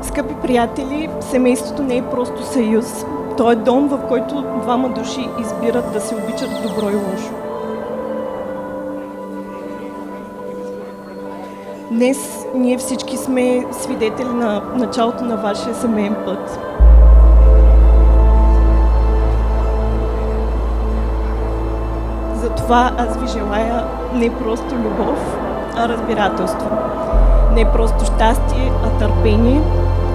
Скъпи приятели, семейството не е просто съюз. То е дом, в който двама души избират да се обичат в добро и лошо. Днес ние всички сме свидетели на началото на вашия семейен път. Затова аз ви желая не просто любов, а разбирателство. Не просто щастие, а търпение.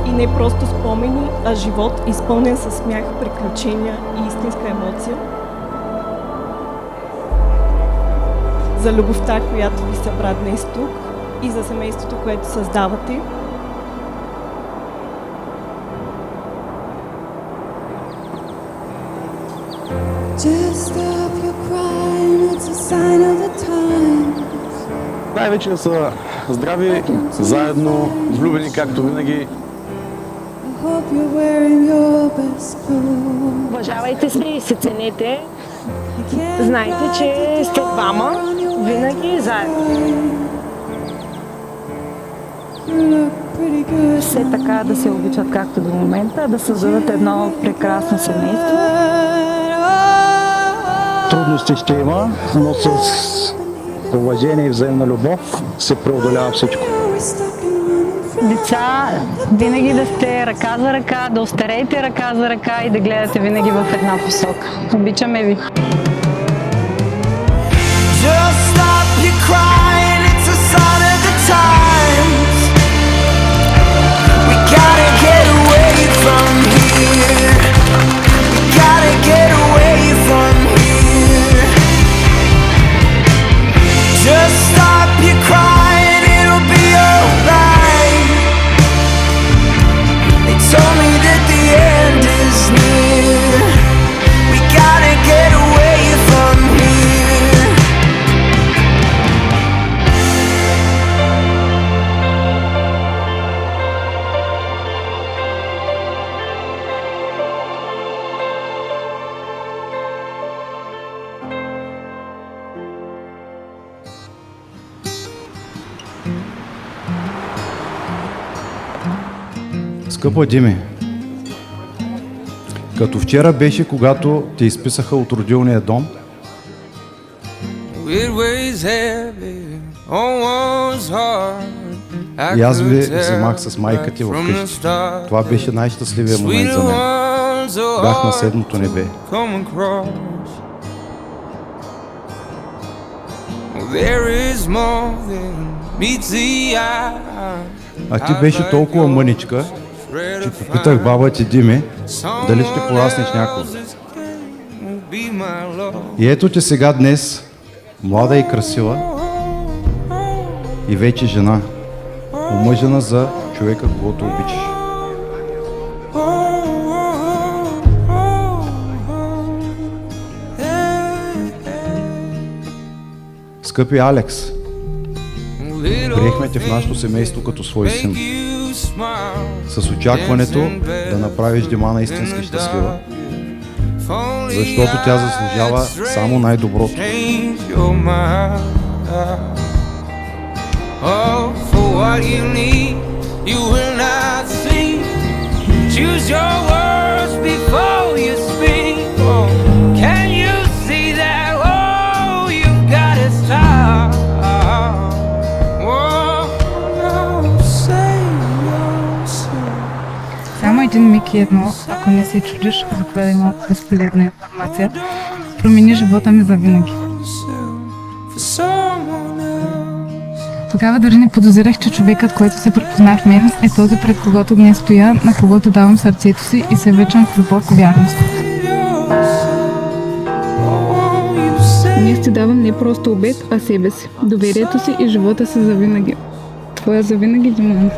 И не просто спомени, а живот, изпълнен със смях, приключения и истинска емоция. За любовта, която ви събра днес тук, и за семейството, което създавате. Най-вече да са здрави, заедно, влюбени, както винаги. Уважавайте се и се цените. Знайте, че сте двама винаги заедно. Все така да се обичат както до момента, да създадат едно прекрасно семейство. Трудности ще има, но с уважение и взаимна любов се преодолява всичко. Деца, винаги да сте ръка за ръка, да остареете ръка за ръка и да гледате винаги в една посока. Обичаме ви! Скъпа Дими, като вчера беше, когато те изписаха от родилния дом, и аз ви вземах с майка ти вкъщи. Това беше най-щастливия момент за мен. Бях на седмото небе. А ти беше толкова мъничка, че попитах баба ти Дими дали ще пораснеш някога. И ето те сега днес, млада и красива, и вече жена, омъжена за човека, когото обичаш. Скъпи Алекс, приехме те в нашето семейство като свой син, с очакването да направиш Димана истински щастлива, защото тя заслужава само най-доброто. Само един миг и едно, ако не се чудиш, за това да има безполезна информация, промени живота ми завинаги. Тогава дори не подозирах, че човекът, който се препозна в мен, е този, пред когото днес стоя, на когото давам сърцето си и се вечам в любов и вярност. Днес ти давам не просто обет, а себе си, доверието си и живота си завинаги. Твоя завинаги, Диман.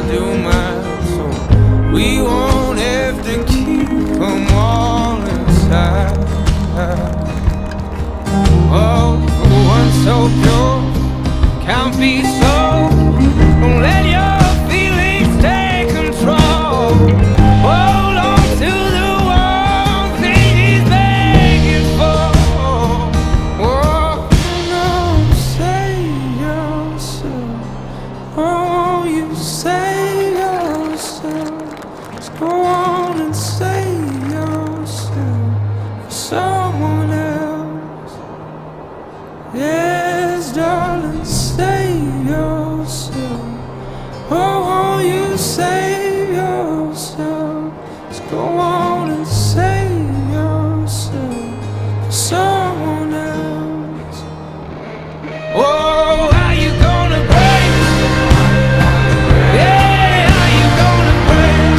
do my soul. We won't have to keep them all inside. Oh, for one so pure can't be so. Don't let your feelings take control. Hold on to the one thing he's begging for. Oh, no, save yourself. Oh, you save yourself. Just go on and save yourself for someone else. Yes, darling, save yourself. Oh, you save yourself. Just go on and save yourself for someone else. Oh, how you gonna break? Yeah, how you gonna break?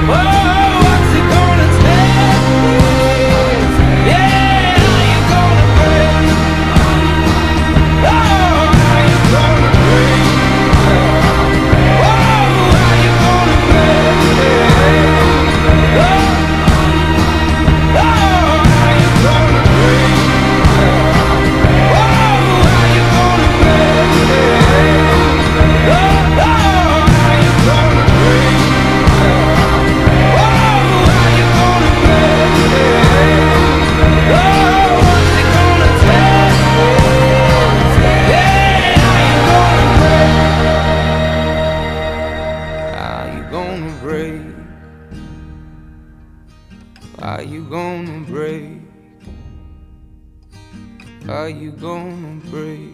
Oh, what's it gonna take? Yeah, how you gonna break? Oh, how you gonna break? Oh, how you gonna break? Oh, how you gonna break? Oh, how you gonna break? Oh, how you gonna break? Oh, how you gonna break? Oh, what's it gonna take? Yeah, how you gonna break? How you gonna break? Are you gonna break? Are you gonna break?